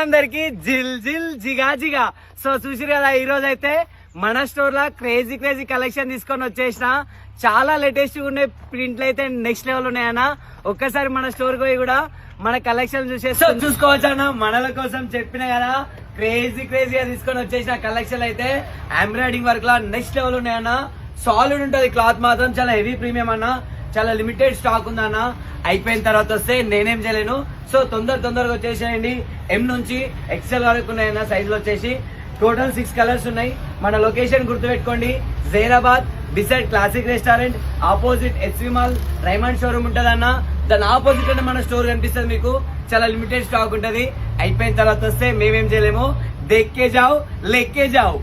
అందరికి జిల్ జిల్ జిగా జిగా. సో చూసిరు కదా, ఈ రోజు అయితే మన స్టోర్ లా క్రేజీ క్రేజీ కలెక్షన్ తీసుకొని వచ్చేసిన. చాలా లేటెస్ట్ ఉండే ప్రింట్లు అయితే నెక్స్ట్ లెవెల్ ఉన్నాయన్న. ఒక్కసారి మన స్టోర్ పోయి కూడా మన కలెక్షన్ చూసుకోవచ్చు అన్న. మనల కోసం చెప్పిన కదా, క్రేజీ క్రేజీగా తీసుకొని వచ్చేసిన కలెక్షన్ అయితే ఎంబ్రాయిడింగ్ వర్క్ లా నెక్స్ట్ లెవెల్ ఉన్నాయన్న. సాలిడ్ ఉంటది, క్లాత్ మాత్రం చాలా హెవీ ప్రీమియం అన్న. చాలా లిమిటెడ్ స్టాక్ ఉందన్న. అయిపోయిన తర్వాత వస్తే నేనేం చేయలేను. సో తొందరగా వచ్చేసేయండి. ఎం నుంచి ఎక్సెల్ వరకు ఉన్నాయన్న సైజులు వచ్చేసి. టోటల్ 6 కలర్స్ ఉన్నాయి. మన లొకేషన్ గుర్తుపెట్టుకోండి, Zaheerabad beside classic restaurant opposite HV mall Raymond showroom ఉంటది అన్న. దాని ఆపోజిట్ అంటే మన స్టోర్ కనిపిస్తుంది మీకు. చాలా లిమిటెడ్ స్టాక్ ఉంటది. అయిపోయిన తర్వాత వస్తే మేమేం చేయలేము. దేక్కే జావ్ లెక్కే జావ్.